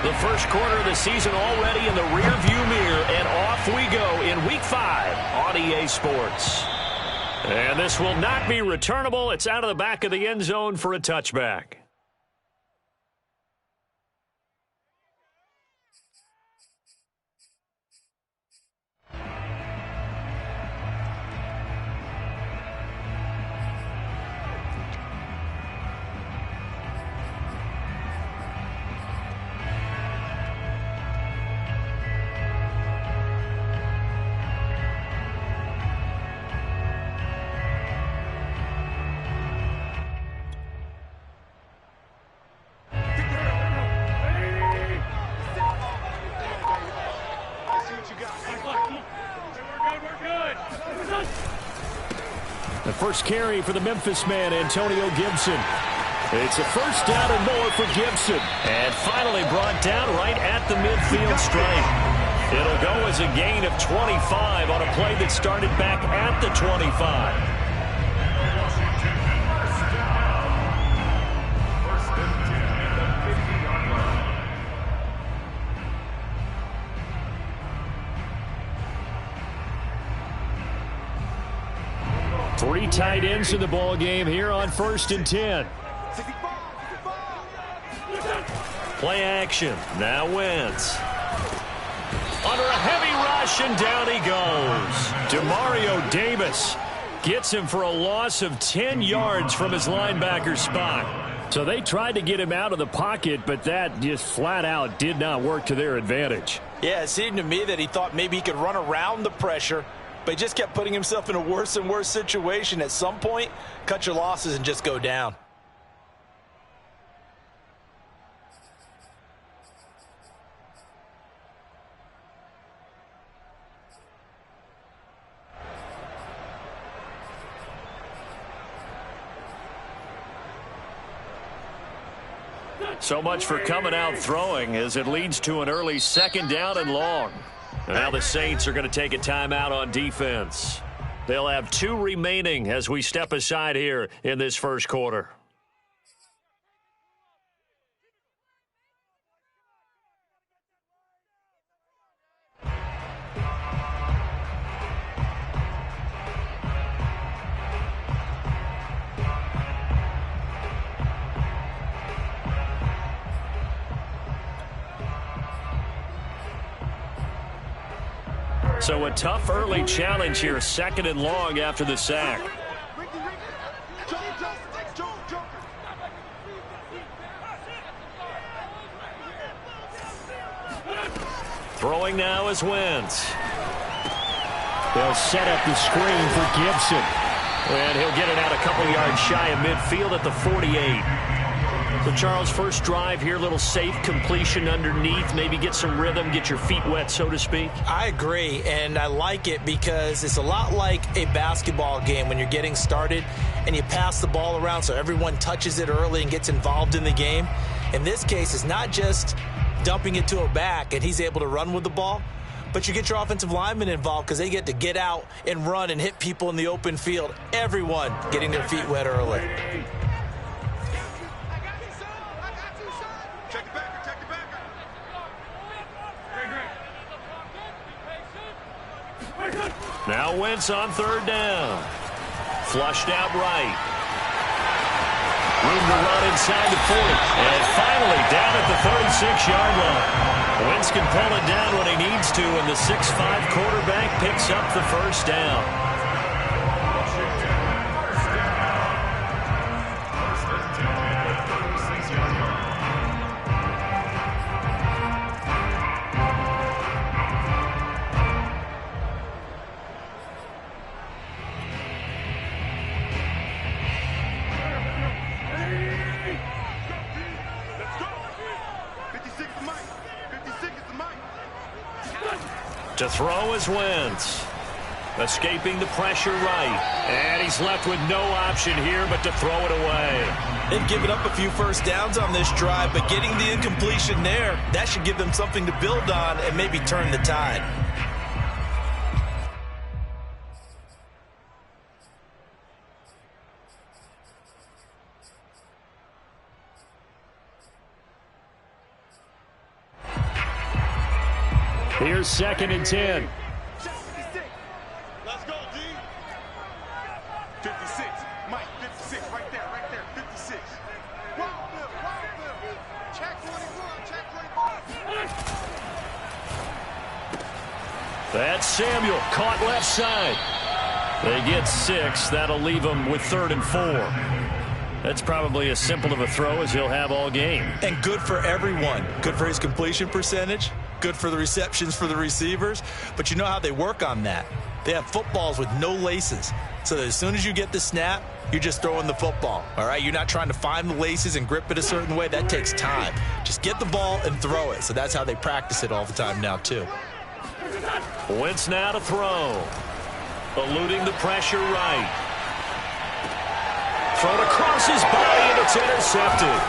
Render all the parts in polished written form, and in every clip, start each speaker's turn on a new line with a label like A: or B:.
A: The first quarter of the season already in the rearview mirror, and off we go in Week 5 on EA Sports. And this will not be returnable. It's out of the back of the end zone for a touchback. The first carry for the Memphis man, Antonio Gibson. It's a first down and more for Gibson. And finally brought down right at the midfield stripe. It'll go as a gain of 25 on a play that started back at the 25. 3 tight ends in the ball game here on 1st and 10. Play action. Now Wentz. Under a heavy rush, and down he goes. Demario Davis gets him for a loss of 10 yards from his linebacker spot. So they tried to get him out of the pocket, but that just flat out did not work to their advantage.
B: Yeah, it seemed to me that he thought maybe he could run around the pressure, but he just kept putting himself in a worse and worse situation. At some point, cut your losses and just go down.
A: So much for coming out throwing as it leads to an early 2nd down and long. And now the Saints are going to take a timeout on defense. They'll have 2 remaining as we step aside here in this first quarter. So a tough early challenge here, 2nd and long after the sack. Throwing now is Wentz. They'll set up the screen for Gibson. And he'll get it out a couple yards shy of midfield at the 48. So, Charles, first drive here, little safe completion underneath, maybe get some rhythm, get your feet wet, so to speak.
B: I agree, and I like it because it's a lot like a basketball game when you're getting started and you pass the ball around so everyone touches it early and gets involved in the game. In this case, it's not just dumping it to a back and he's able to run with the ball, but you get your offensive linemen involved because they get to get out and run and hit people in the open field. Everyone getting their feet wet early.
A: Now Wentz on 3rd down. Flushed out right. Room to run inside the 40. And finally down at the 36-yard line. Wentz can pull it down when he needs to, and the 6'5" quarterback picks up the first down. To throw is Wentz. Escaping the pressure right. And he's left with no option here but to throw it away.
B: They've given up a few first downs on this drive, but getting the incompletion there, that should give them something to build on and maybe turn the tide.
A: Here's 2nd and 10.
C: Let's go, D. 56. Mike, 56. Right there. 56. Wild Bill. Check 21.
A: That's Samuel, caught left side. They get 6. That'll leave them with 3rd and 4. That's probably as simple of a throw as he'll have all game.
B: And good for everyone. Good for his completion percentage. Good for the receptions for the receivers. But you know how they work on that. They have footballs with no laces. So that as soon as you get the snap, you're just throwing the football. All right? You're not trying to find the laces and grip it a certain way. That takes time. Just get the ball and throw it. So that's how they practice it all the time now, too.
A: Wentz now to throw. Eluding the pressure right. Thrown across his body, and it's intercepted.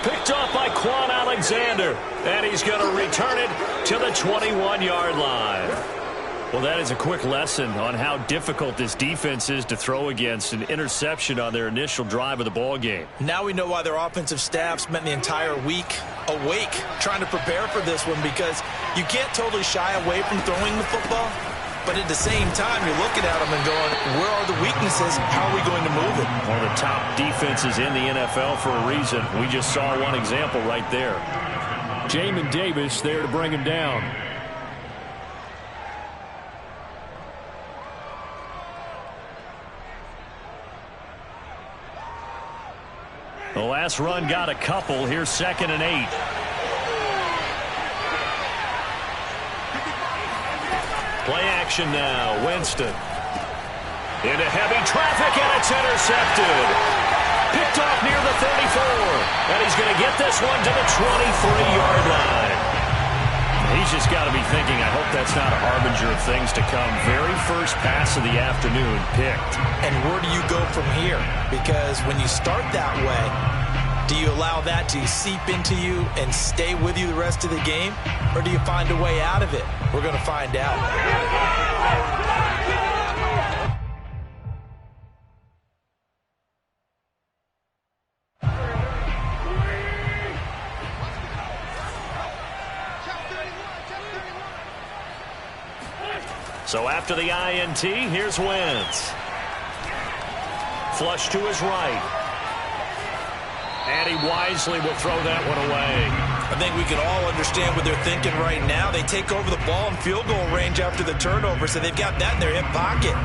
A: Picked off by Quan Alexander. And he's going to return it to the 21-yard line. Well, that is a quick lesson on how difficult this defense is to throw against. An interception on their initial drive of the ball game.
B: Now we know why their offensive staff spent the entire week awake trying to prepare for this one, because you can't totally shy away from throwing the football. But at the same time, you're looking at them and going, where are the weaknesses? How are we going to move it?
A: One of the top defenses in the NFL for a reason. We just saw one example right there. Jamin Davis there to bring him down. The last run got a couple. Here's 2nd and 8. Play action now. Winston. Into heavy traffic, and it's intercepted. Picked off near the 34. And he's going to get this one to the 23-yard line. He's just got to be thinking, I hope that's not a harbinger of things to come. Very first pass of the afternoon picked.
B: And where do you go from here? Because when you start that way, do you allow that to seep into you and stay with you the rest of the game? Or do you find a way out of it? We're going to find out.
A: So after the INT, here's Wentz. Flush to his right. And he wisely will throw that one away.
B: I think we can all understand what they're thinking right now. They take over the ball in field goal range after the turnover, so they've got that in their hip pocket.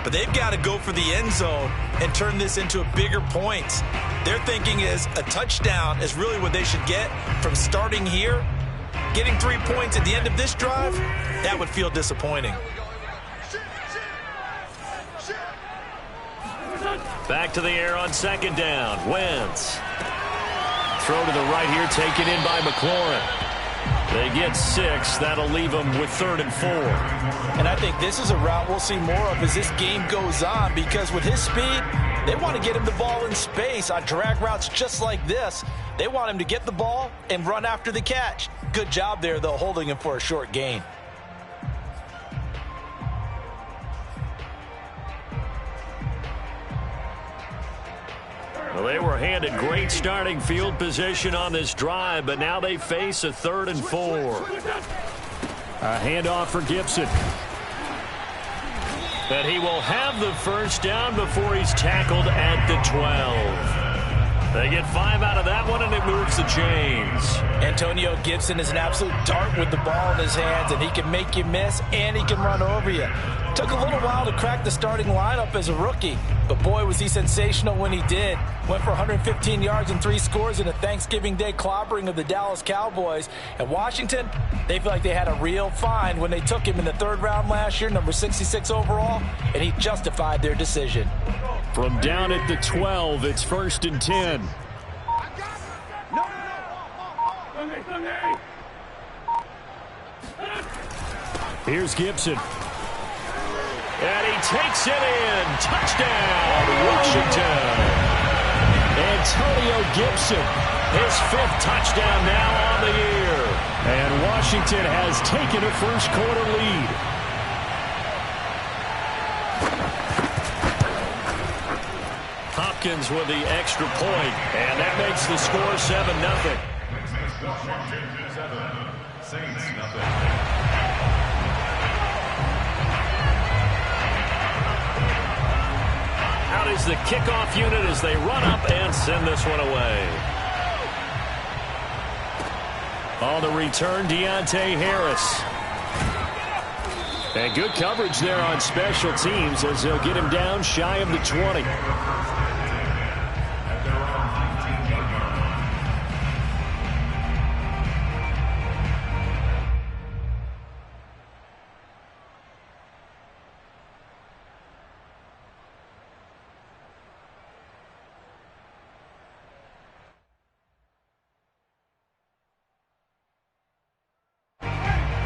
B: But they've got to go for the end zone and turn this into a bigger points. Their thinking is a touchdown is really what they should get from starting here. Getting 3 points at the end of this drive, that would feel disappointing.
A: Back to the air on 2nd down. Wentz. Throw to the right here, taken in by McLaurin. They get 6. That'll leave them with 3rd and 4.
B: And I think this is a route we'll see more of as this game goes on, because with his speed, they want to get him the ball in space on drag routes just like this. They want him to get the ball and run after the catch. Good job there, though, holding him for a short gain.
A: Well, they were handed great starting field position on this drive, but now they face a 3rd and 4. A handoff for Gibson. But he will have the first down before he's tackled at the 12. They get 5 out of that one, and it moves the chains.
B: Antonio Gibson is an absolute dart with the ball in his hands, and he can make you miss, and he can run over you. Took a little while to crack the starting lineup as a rookie, but boy, was he sensational when he did. Went for 115 yards and 3 scores in a Thanksgiving Day clobbering of the Dallas Cowboys. And Washington, they feel like they had a real find when they took him in the 3rd round last year, number 66 overall, and he justified their decision.
A: From down at the 12, it's 1st and 10. Here's Gibson. And he takes it in. Touchdown, Washington. Antonio Gibson, his 5th touchdown now on the year. And Washington has taken a first quarter lead. Hopkins with the extra point, and that makes the score 7-0.
C: Saints, nothing.
A: Out is the kickoff unit as they run up and send this one away. On the return, Deontay Harris. And good coverage there on special teams as they'll get him down shy of the 20.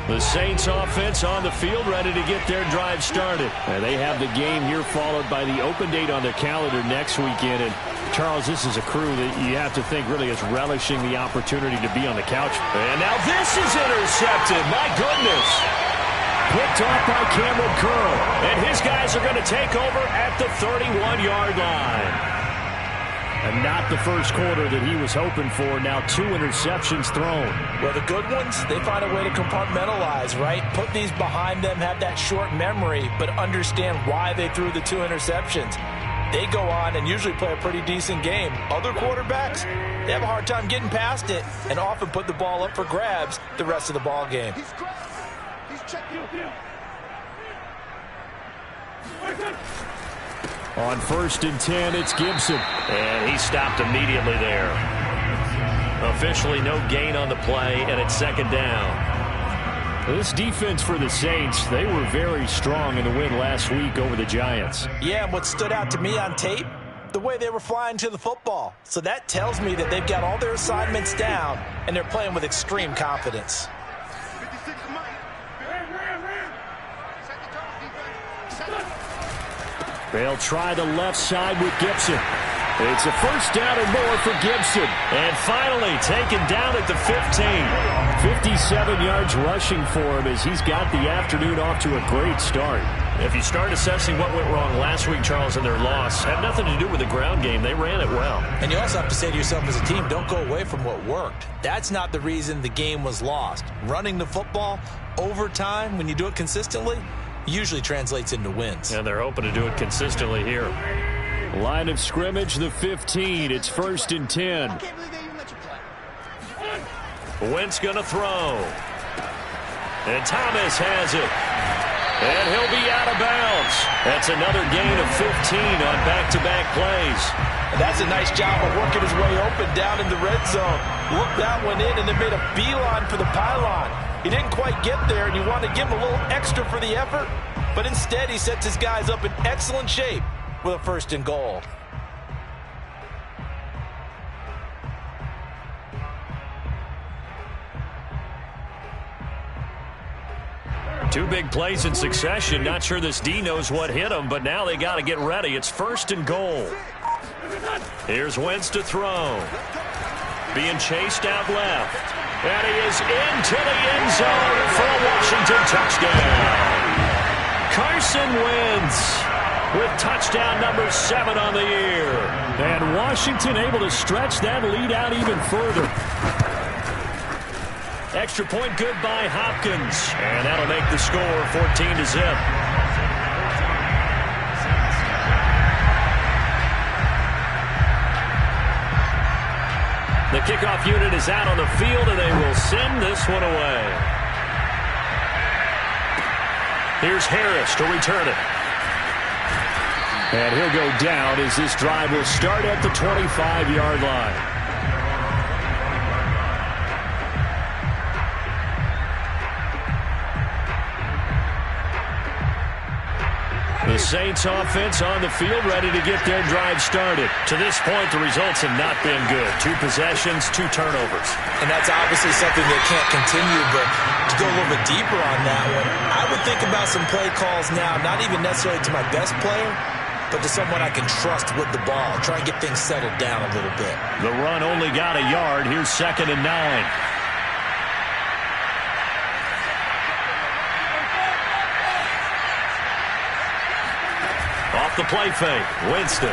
A: The Saints offense on the field ready to get their drive started. And they have the game here followed by the open date on their calendar next weekend. And Charles, this is a crew that you have to think really is relishing the opportunity to be on the couch. And now this is intercepted. My goodness. Picked off by Cameron Curl. And his guys are going to take over at the 31-yard line. And not the first quarter that he was hoping for. Now 2 interceptions thrown.
B: Well, the good ones, they find a way to compartmentalize, right? Put these behind them, have that short memory, but understand why they threw the 2 interceptions. They go on and usually play a pretty decent game. Other quarterbacks, they have a hard time getting past it and often put the ball up for grabs the rest of the ball game.
C: He's checking.
A: On 1st and 10, it's Gibson. And he stopped immediately there. Officially no gain on the play, and it's 2nd down. This defense for the Saints, they were very strong in the win last week over the Giants.
B: Yeah, and what stood out to me on tape, the way they were flying to the football. So that tells me that they've got all their assignments down, and they're playing with extreme confidence.
C: 56 Mike. Second down, defense.
A: They'll try the left side with Gibson. It's a 1st down and more for Gibson. And finally taken down at the 15. 57 yards rushing for him as he's got the afternoon off to a great start. If you start assessing what went wrong last week, Charles, in their loss, had nothing to do with the ground game. They ran it well.
B: And you also have to say to yourself as a team, don't go away from what worked. That's not the reason the game was lost. Running the football over time, when you do it consistently, usually translates into wins.
A: And they're hoping to do it consistently here. Line of scrimmage, the 15. It's 1st and 10.
C: I can't believe they even let you play.
A: Wentz going to throw. And Thomas has it. And he'll be out of bounds. That's another gain of 15 on back-to-back plays.
B: And that's a nice job of working his way open down in the red zone. Looked that one in and then made a beeline for the pylon. He didn't quite get there, and you want to give him a little extra for the effort, but instead he sets his guys up in excellent shape with a 1st and goal.
A: Two big plays in succession. Not sure this D knows what hit him, but now they got to get ready. It's 1st and goal. Here's Wentz to throw. Being chased out left. And he is into the end zone for a Washington touchdown. Carson Wentz with touchdown number 7 on the year. And Washington able to stretch that lead out even further. Extra point good by Hopkins. And that'll make the score 14-0. The kickoff unit is out on the field, and they will send this one away. Here's Harris to return it. And he'll go down as this drive will start at the 25-yard line. The Saints offense on the field ready to get their drive started. To this point, the results have not been good. 2 possessions, 2 turnovers.
B: And that's obviously something that can't continue, but to go a little bit deeper on that one, I would think about some play calls now, not even necessarily to my best player, but to someone I can trust with the ball. Try and get things settled down a little bit.
A: The run only got a yard. Here's 2nd and 9. Off the play fake, Winston.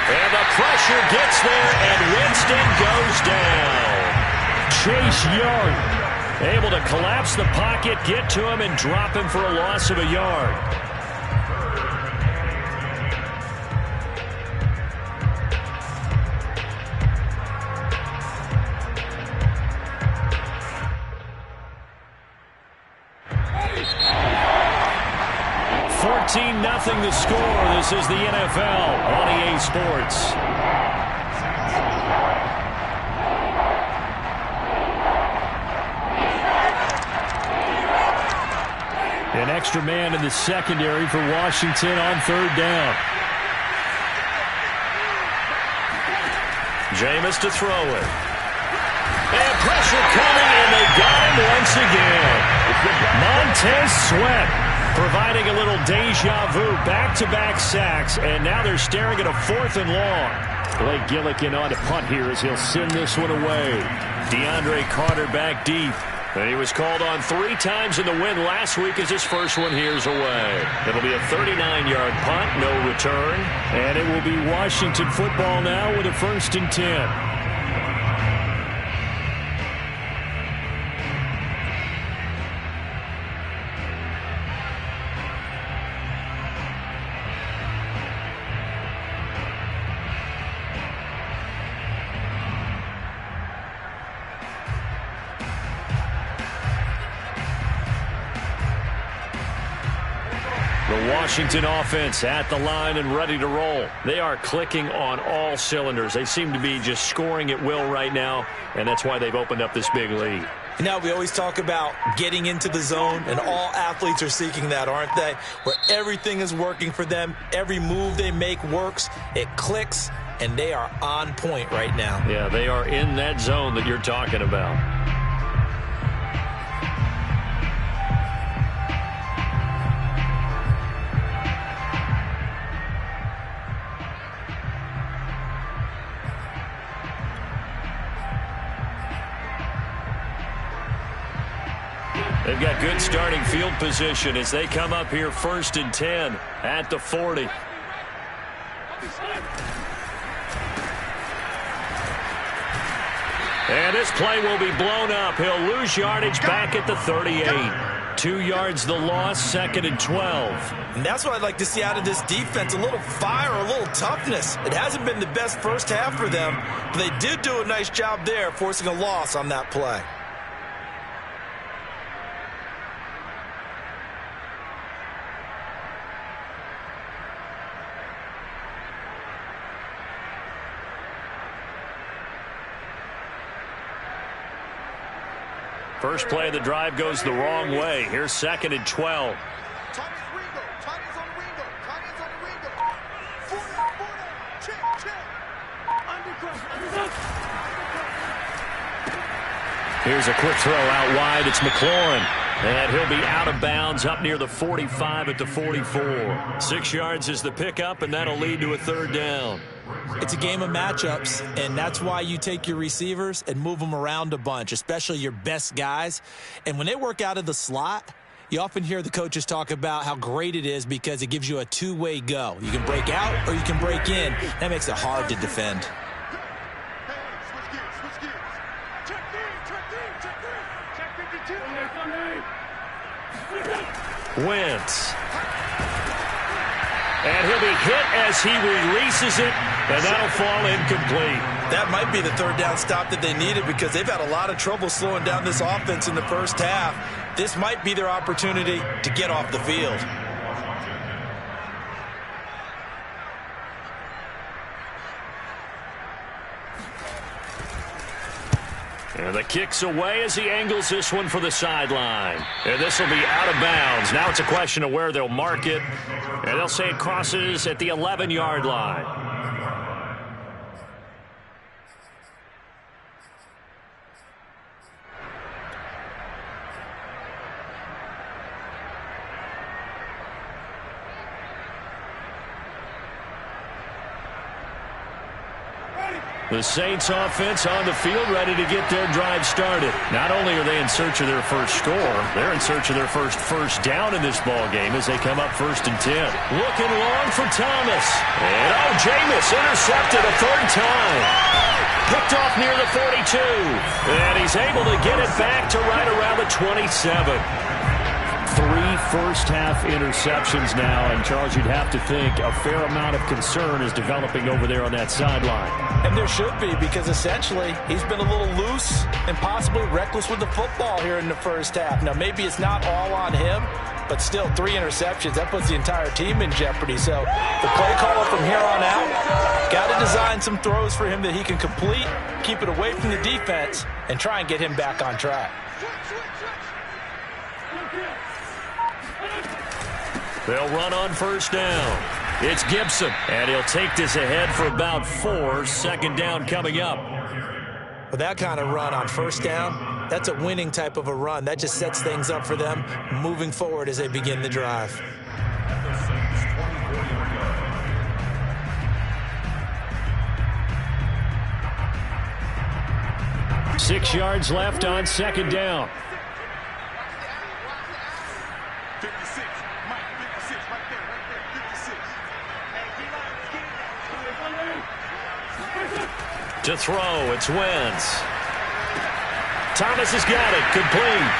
A: And the pressure gets there, and Winston goes down. Chase Young able to collapse the pocket, get to him, and drop him for a loss of a yard. 13-0 the score. This is the NFL on EA Sports. An extra man in the secondary for Washington on third down. Jameis to throw it. And pressure coming, and they got him once again. Montez Sweat providing a little deja vu. Back-to-back sacks, and now they're staring at a 4th and long. Blake Gillikin on to punt here as he'll send this one away. DeAndre Carter back deep. And he was called on 3 times in the win last week as his first one here's away. It'll be a 39-yard punt, no return. And it will be Washington football now with a 1st and 10. The Washington offense at the line and ready to roll. They are clicking on all cylinders. They seem to be just scoring at will right now, and that's why they've opened up this big lead.
B: Now, we always talk about getting into the zone, and all athletes are seeking that, aren't they? Where everything is working for them. Every move they make works. It clicks, and they are on point right now.
A: Yeah, they are in that zone that you're talking about. They've got good starting field position as they come up here 1st and 10 at the 40. And this play will be blown up. He'll lose yardage back at the 38. 2 yards the loss, 2nd and 12.
B: And that's what I'd like to see out of this defense, a little fire, a little toughness. It hasn't been the best first half for them, but they did do a nice job there, forcing a loss on that play.
A: First play of the drive goes the wrong way. Here's 2nd and 12. Here's a quick throw out wide. It's McLaurin. And he'll be out of bounds up near the 45 at the 44. 6 yards is the pickup, and that'll lead to a 3rd down.
B: It's a game of matchups, and that's why you take your receivers and move them around a bunch, especially your best guys. And when they work out of the slot, you often hear the coaches talk about how great it is because it gives you a two-way go. You can break out or you can break in. That makes it hard to defend.
A: Wentz. And he'll be hit as he releases it, and that'll fall incomplete.
B: That might be the 3rd down stop that they needed because they've had a lot of trouble slowing down this offense in the first half. This might be their opportunity to get off the field.
A: And the kick's away as he angles this one for the sideline. And this will be out of bounds. Now it's a question of where they'll mark it. And they'll say it crosses at the 11-yard line. The Saints offense on the field ready to get their drive started. Not only are they in search of their first score, they're in search of their first down in this ball game as they come up 1st and 10. Looking long for Thomas. And Jameis intercepted a 3rd time. Picked off near the 42. And he's able to get it back to right around the 27. 3 first-half interceptions now, and Charles, you'd have to think a fair amount of concern is developing over there on that sideline.
B: And there should be, because essentially he's been a little loose and possibly reckless with the football here in the first half. Now, maybe it's not all on him, but still 3 interceptions. That puts the entire team in jeopardy. So the play caller from here on out got to design some throws for him that he can complete, keep it away from the defense, and try and get him back on track.
A: They'll run on first down. It's Gibson, and he'll take this ahead for about 4. Second down coming up.
B: With that kind of run on first down, that's a winning type of a run. That just sets things up for them moving forward as they begin the drive.
A: Six yards left on second down.
C: 56. Mike, 56. Right there. 56.
A: To throw, it's Wentz. Thomas has got it, complete.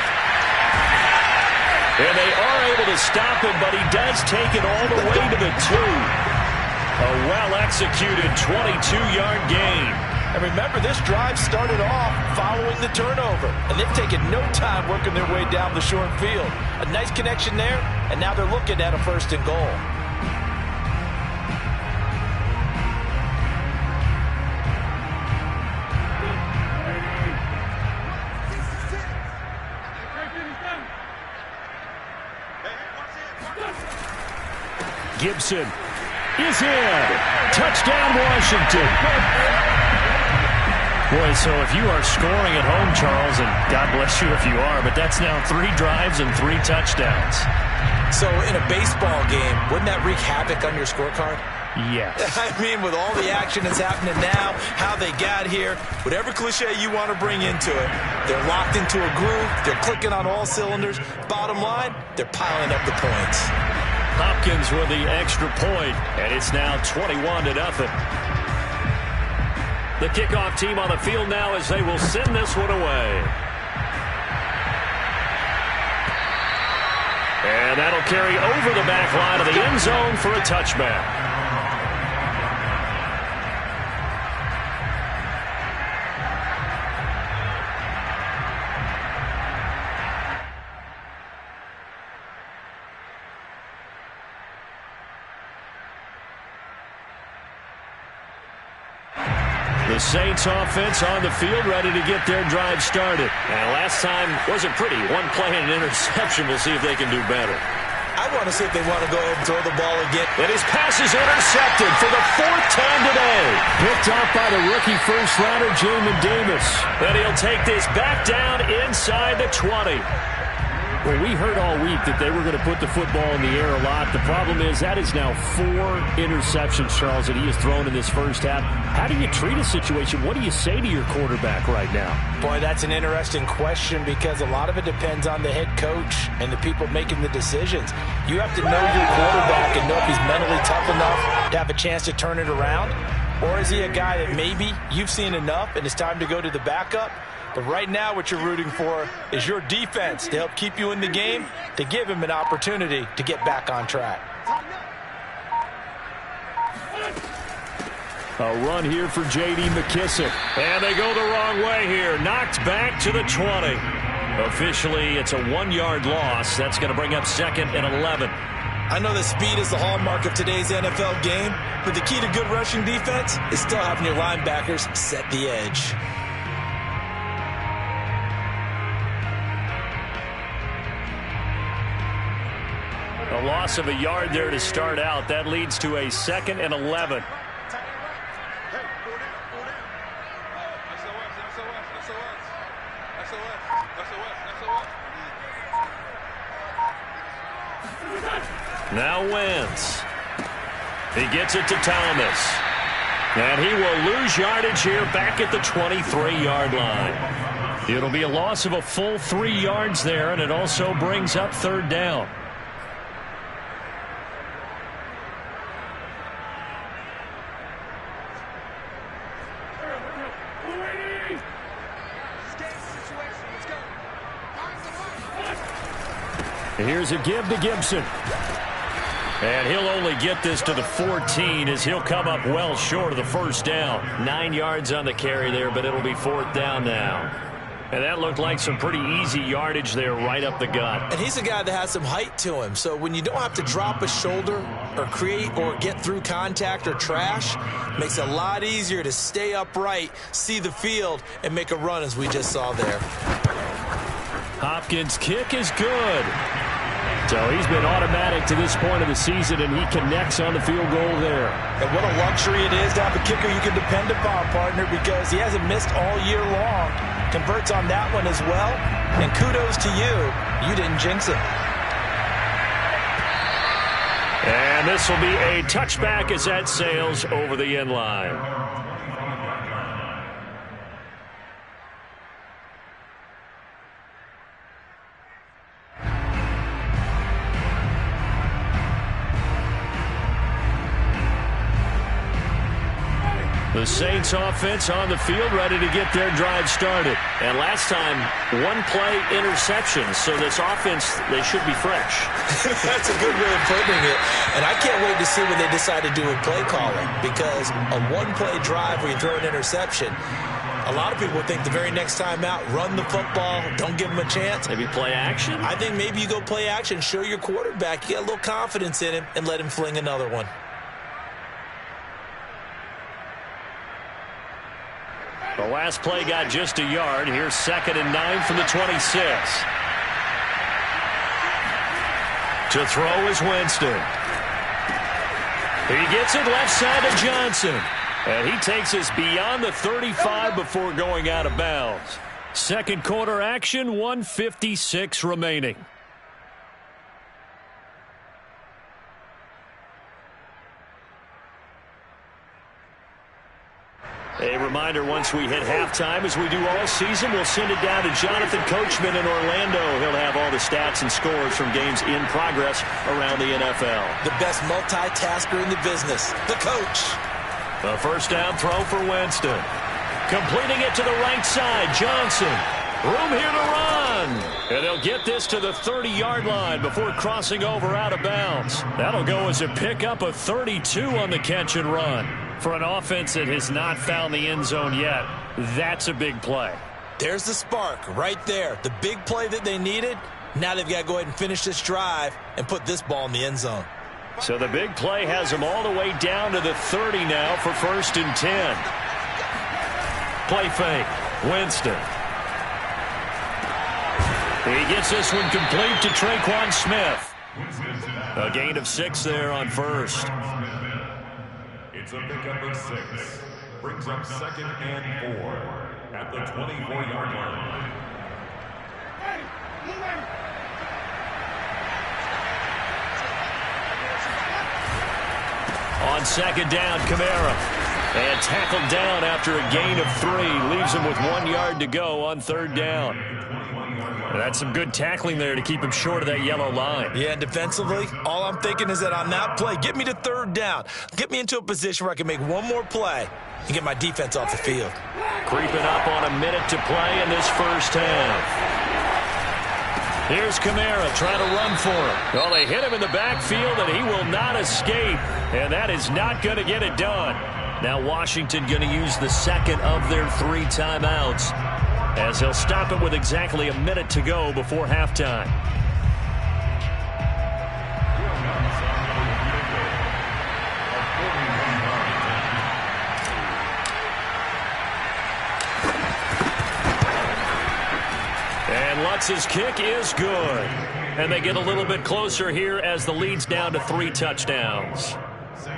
A: And they are able to stop him, but he does take it all the way to the 2. A well-executed 22-yard gain.
B: And remember, this drive started off following the turnover, and they've taken no time working their way down the short field. A nice connection there, and now they're looking at a 1st and goal.
A: Gibson is in. Touchdown, Washington. Boy, so if you are scoring at home, Charles, and God bless you if you are, but that's now 3 drives and 3 touchdowns.
B: So in a baseball game, wouldn't that wreak havoc on your scorecard?
A: Yes.
B: I mean, with all the action that's happening now, how they got here, whatever cliche you want to bring into it, they're locked into a groove, they're clicking on all cylinders. Bottom line, they're piling up the points.
A: Hopkins with the extra point, and it's now 21-0. The kickoff team on the field now as they will send this one away. And that'll carry over the back line of the end zone for a touchback. The Saints offense on the field ready to get their drive started. And last time wasn't pretty. 1 play and an interception. We'll see if they can do better.
B: I want to see if they want to go ahead and throw the ball again.
A: And his pass is intercepted for the 4th time today. Picked off by the rookie first-rounder, Jamin Davis. Then he'll take this back down inside the 20. Well, we heard all week that they were going to put the football in the air a lot. The problem is that is now 4 interceptions, Charles, that he has thrown in this first half. How do you treat a situation? What do you say to your quarterback right now?
B: Boy, that's an interesting question because a lot of it depends on the head coach and the people making the decisions. You have to know your quarterback and know if he's mentally tough enough to have a chance to turn it around. Or is he a guy that maybe you've seen enough and it's time to go to the backup? But right now what you're rooting for is your defense to help keep you in the game, to give him an opportunity to get back on track.
A: A run here for J.D. McKissick. And they go the wrong way here. Knocked back to the 20. Officially, it's a 1-yard loss. That's going to bring up 2nd and 11.
B: I know that speed is the hallmark of today's NFL game, but the key to good rushing defense is still having your linebackers set the edge.
A: A loss of a yard there to start out. That leads to a 2nd and 11. Now Wentz. He gets it to Thomas. And he will lose yardage here back at the 23-yard line. It'll be a loss of a full 3 yards there, and it also brings up 3rd down. Here's a give to Gibson. And he'll only get this to the 14 as he'll come up well short of the 1st down. 9 yards on the carry there, but it'll be 4th down now. And that looked like some pretty easy yardage there right up the gut.
B: And he's a guy that has some height to him. So when you don't have to drop a shoulder or create or get through contact or trash, it makes it a lot easier to stay upright, see the field, and make a run as we just saw there.
A: Hopkins' kick is good. So he's been automatic to this point of the season, and he connects on the field goal there.
B: And what a luxury it is to have a kicker you can depend upon, partner, because he hasn't missed all year long. Converts on that one as well. And kudos to you. You didn't jinx it.
A: And this will be a touchback as that sails over the end line. The Saints offense on the field, ready to get their drive started. And last time, one play interception. So this offense, they should be fresh.
B: That's a good way of putting it. And I can't wait to see what they decide to do with play calling. Because a one-play drive where you throw an interception, a lot of people think the very next time out, run the football, don't give them a chance.
A: Maybe play action?
B: I think maybe you go play action, show your quarterback, you get a little confidence in him, and let him fling another one.
A: The last play got just a yard. Here's 2nd and 9 from the 26. To throw is Winston. He gets it left side to Johnson. And he takes us beyond the 35 before going out of bounds. Second quarter action, 1:56 remaining. A reminder, once we hit halftime, as we do all season, we'll send it down to Jonathan Coachman in Orlando. He'll have all the stats and scores from games in progress around the NFL.
B: The best multitasker in the business, the coach.
A: The first down throw for Winston. Completing it to the right side, Johnson. Room here to run. And they'll get this to the 30-yard line before crossing over out of bounds. That'll go as a pickup of 32 on the catch and run. For an offense that has not found the end zone yet, that's a big play.
B: There's the spark right there. The big play that they needed. Now they've got to go ahead and finish this drive and put this ball in the end zone.
A: So the big play has them all the way down to the 30 now for 1st and 10. Play fake. Winston. He gets this one complete to Traquan Smith. A gain of 6 there on first.
D: It's a pickup of 6. Brings up 2nd and 4 at the 24-yard line.
A: On 2nd down, Kamara. And tackled down after a gain of 3. Leaves him with 1 yard to go on 3rd down. That's some good tackling there to keep him short of that yellow line.
B: Yeah, and defensively, all I'm thinking is that on that play, get me to 3rd down. Get me into a position where I can make one more play and get my defense off the field.
A: Creeping up on a minute to play in this first half. Here's Kamara trying to run for him. Well, they hit him in the backfield, and he will not escape. And that is not going to get it done. Now Washington going to use the second of their 3 timeouts, as they'll stop it with exactly a minute to go before halftime. And Lutz's kick is good. And they get a little bit closer here as the lead's down to 3 touchdowns.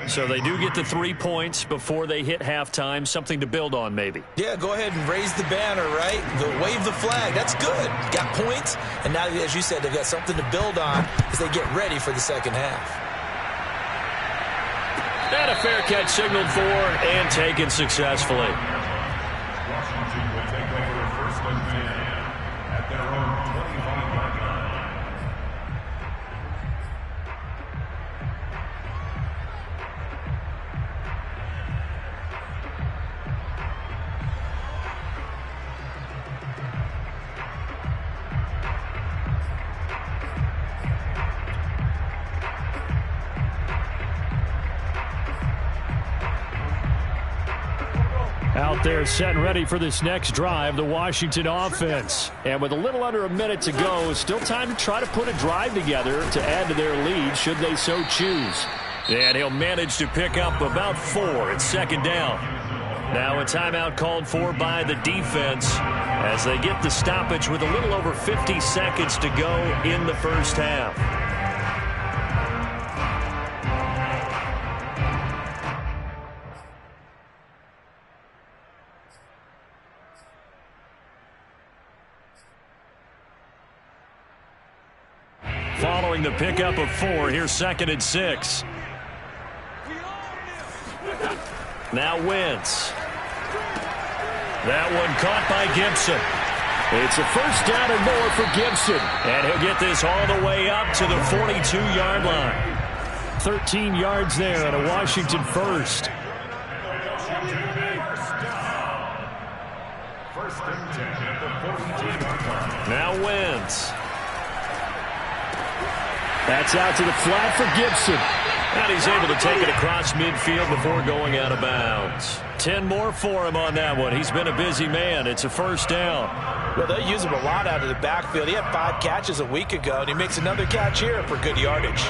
A: So they do get the 3 points before they hit halftime. Something to build on, maybe.
B: Yeah, go ahead and raise the banner, right? Wave the flag. That's good. Got points. And now, as you said, they've got something to build on as they get ready for the second half.
A: And a fair catch signaled for and taken successfully.
D: Washington will take over 1st and 10 at their own 25-yard line.
A: Out there set and ready for this next drive, the Washington offense. And with a little under a minute to go, still time to try to put a drive together to add to their lead should they so choose. And he'll manage to pick up about 4 at second down. Now a timeout called for by the defense as they get the stoppage with a little over 50 seconds to go in the first half. Following the pickup of 4, here's 2nd and 6. Now Wentz. That one caught by Gibson. It's a first down and more for Gibson. And he'll get this all the way up to the 42-yard line. 13 yards there on a Washington first. Now Wentz. That's out to the flat for Gibson. And he's able to take it across midfield before going out of bounds. 10 more for him on that one. He's been a busy man. It's a first down.
B: Well, they use him a lot out of the backfield. He had 5 catches a week ago, and he makes another catch here for good yardage.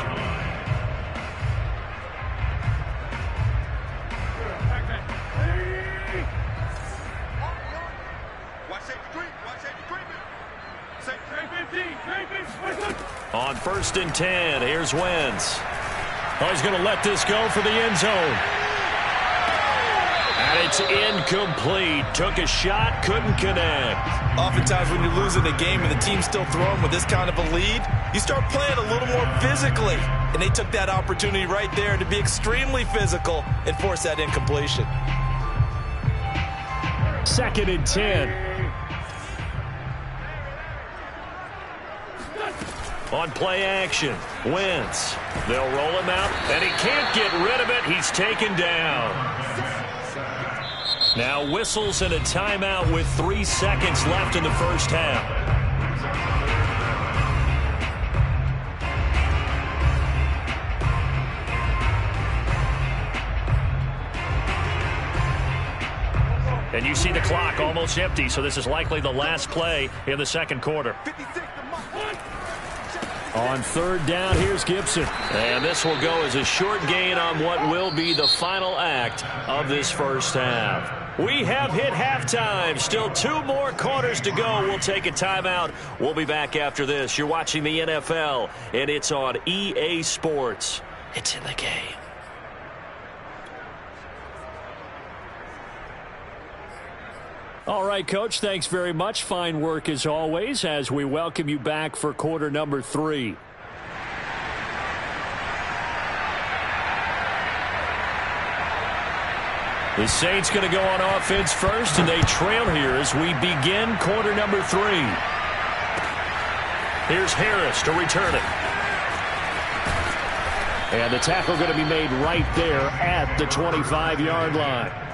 A: On 1st and 10, here's Wentz. Oh, he's going to let this go for the end zone. And it's incomplete. Took a shot, couldn't connect.
B: Oftentimes when you're losing a game and the team's still throwing with this kind of a lead, you start playing a little more physically. And they took that opportunity right there to be extremely physical and force that incompletion.
A: 2nd and 10. On play action, Wentz. They'll roll him out, and he can't get rid of it. He's taken down. Now whistles and a timeout with 3 seconds left in the first half. And you see the clock almost empty, so this is likely the last play in the second quarter. On 3rd down, here's Gibson. And this will go as a short gain on what will be the final act of this first half. We have hit halftime. Still 2 more quarters to go. We'll take a timeout. We'll be back after this. You're watching the NFL, and it's on EA Sports. It's in the game. All right, Coach, thanks very much. Fine work as always as we welcome you back for quarter number 3. The Saints going to go on offense first, and they trail here as we begin quarter number 3. Here's Harris to return it. And the tackle going to be made right there at the 25-yard line.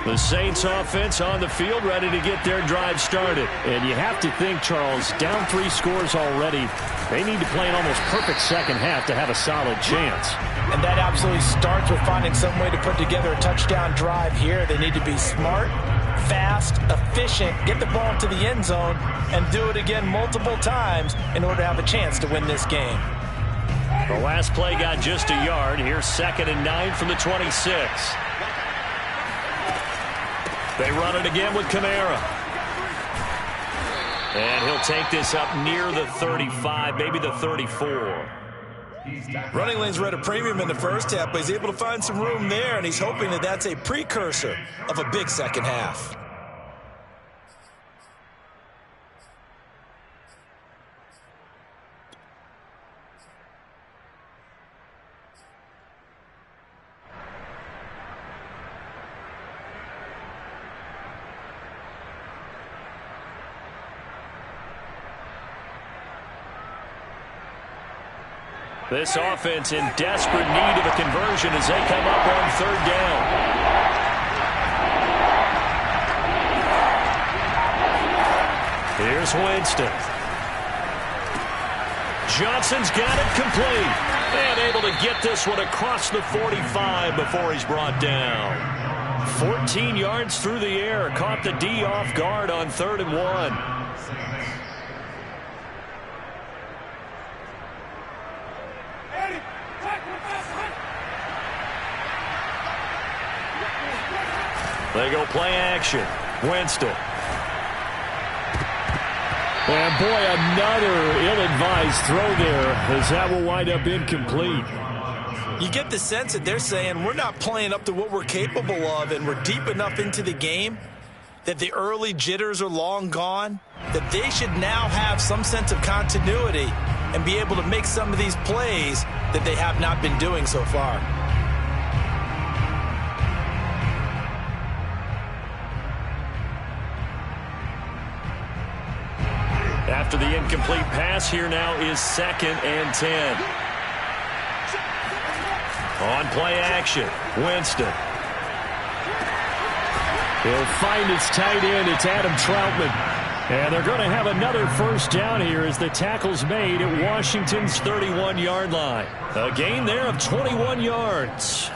A: The Saints offense on the field ready to get their drive started. And you have to think, Charles, down 3 scores already. They need to play an almost perfect second half to have a solid chance.
B: And that absolutely starts with finding some way to put together a touchdown drive here. They need to be smart, fast, efficient, get the ball to the end zone, and do it again multiple times in order to have a chance to win this game.
A: The last play got just a yard. Here's 2nd and 9 from the 26. They run it again with Kamara. And he'll take this up near the 35, maybe the 34.
B: Running lanes were at a premium in the first half, but he's able to find some room there, and he's hoping that that's a precursor of a big second half.
A: This offense in desperate need of a conversion as they come up on 3rd down. is Winston. Johnson's got it complete. And able to get this one across the 45 before he's brought down. 14 yards through the air. Caught the D off guard on 3rd and 1. They go play action. Winston.
E: And boy, another ill-advised throw there, as that will wind up incomplete.
B: You get the sense that they're saying we're not playing up to what we're capable of, and we're deep enough into the game that the early jitters are long gone, that they should now have some sense of continuity and be able to make some of these plays that they have not been doing so far.
A: After the incomplete pass, here now is 2nd and 10. On play action, Winston.
E: He'll find his tight end. It's Adam Troutman. And they're going to have another first down here as the tackle's made at Washington's 31-yard line.
A: A gain there of 21 yards.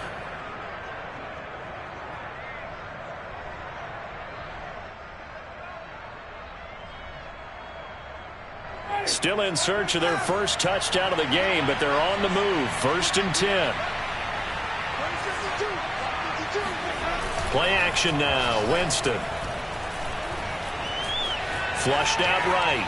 A: Still in search of their first touchdown of the game, but they're on the move. 1st and 10. Play action now. Winston. Flushed out right.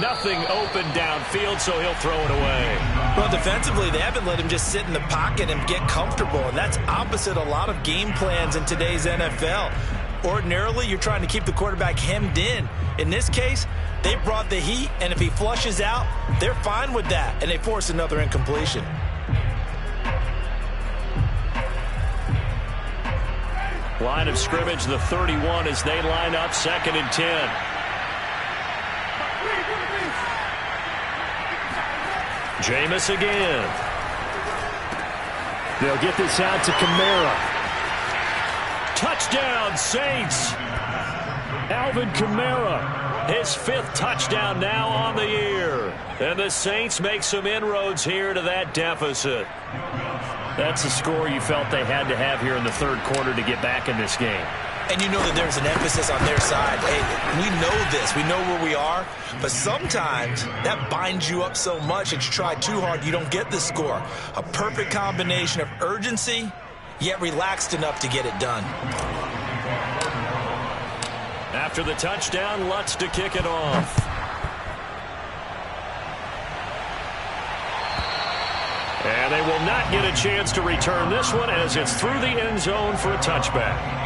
A: Nothing open downfield, so he'll throw it away.
B: Well, defensively, they haven't let him just sit in the pocket and get comfortable, and that's opposite a lot of game plans in today's NFL. Ordinarily, you're trying to keep the quarterback hemmed in. In this case, they brought the heat, and if he flushes out, they're fine with that, and they force another incompletion.
A: Line of scrimmage, the 31, as they line up 2nd and 10. Jameis again.
E: They'll get this out to Kamara.
A: Touchdown, Saints.
E: Alvin Kamara.
A: His 5th touchdown now on the year. And the Saints make some inroads here to that deficit.
E: That's a score you felt they had to have here in the 3rd quarter to get back in this game.
B: And you know that there's an emphasis on their side. Hey, we know this. We know where we are. But sometimes that binds you up so much that you try too hard, you don't get the score. A perfect combination of urgency, yet relaxed enough to get it done.
A: After the touchdown, Lutz to kick it off. And they will not get a chance to return this one as it's through the end zone for a touchback.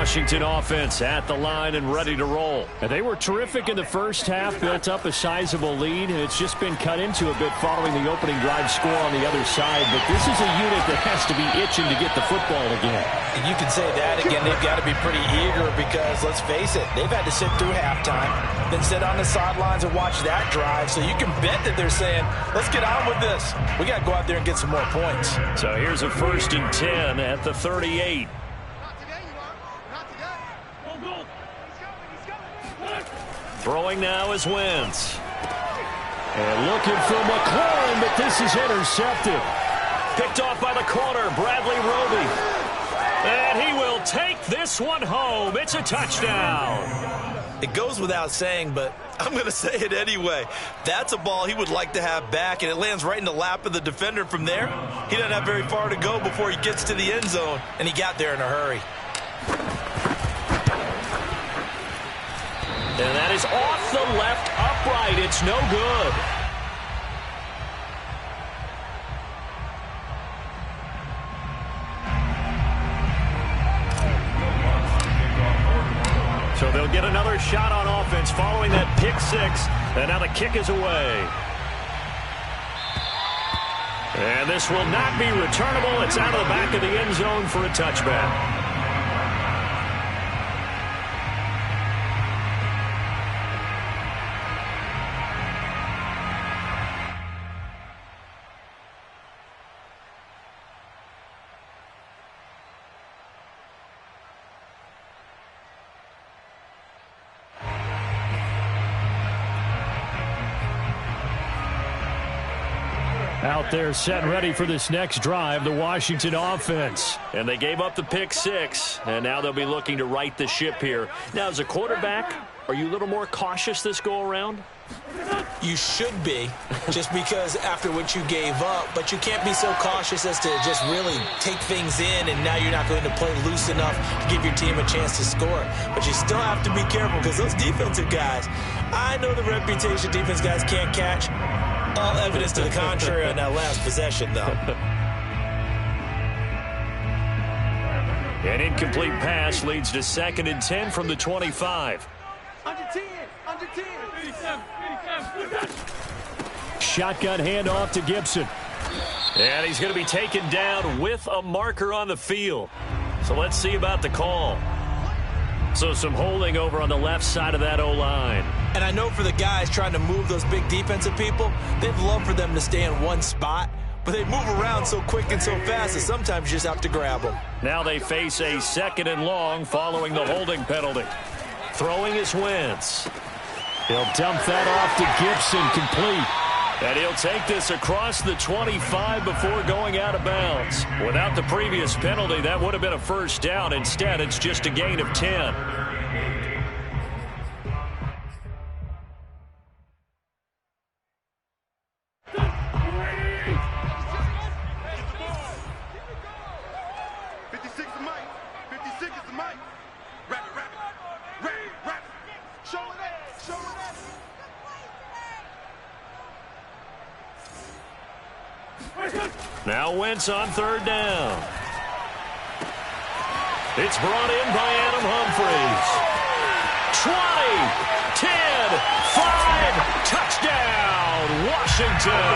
A: Washington offense at the line and ready to roll.
E: And they were terrific in the first half, built up a sizable lead, and it's just been cut into a bit following the opening drive score on the other side. But this is a unit that has to be itching to get the football again.
B: And you can say that again. They've got to be pretty eager because, let's face it, they've had to sit through halftime, then sit on the sidelines and watch that drive. So you can bet that they're saying, let's get on with this. We got to go out there and get some more points.
A: So here's a 1st and 10 at the 38. Throwing now is Wentz.
E: And looking for McLaurin, but this is intercepted.
A: Picked off by the corner, Bradley Roby. And he will take this one home. It's a touchdown.
B: It goes without saying, but I'm going to say it anyway. That's a ball he would like to have back, and it lands right in the lap of the defender from there. He doesn't have very far to go before he gets to the end zone, and he got there in a hurry.
A: And that is off the left upright. It's no good. So they'll get another shot on offense following that pick six. And now the kick is away. And this will not be returnable. It's out of the back of the end zone for a touchback.
E: Out there set and ready for this next drive, the Washington offense.
A: And they gave up the pick six, and now they'll be looking to right the ship here. Now, as a quarterback, are you a little more cautious this go-around?
B: You should be, just because after what you gave up, but you can't be so cautious as to just really take things in, and now you're not going to play loose enough to give your team a chance to score. But you still have to be careful because those defensive guys, I know the reputation defense guys can't catch. All evidence to the contrary on that last possession, though.
A: An incomplete pass leads to 2nd and 10 from the 25.
C: Under 10, under 10.
E: Shotgun handoff to Gibson.
A: And he's going to be taken down with a marker on the field. So let's see about the call. So some holding over on the left side of that O-line.
B: And I know for the guys trying to move those big defensive people, they'd love for them to stay in one spot, but they move around so quick and so fast that sometimes you just have to grab them.
A: Now they face a 2nd and long following the holding penalty. Throwing is Wentz.
E: He'll dump that off to Gibson, complete.
A: And he'll take this across the 25 before going out of bounds. Without the previous penalty, that would have been a first down. Instead, it's just a gain of 10. Now Wentz on 3rd down. It's brought in by Adam Humphries. 20, 10, 5, touchdown, Washington.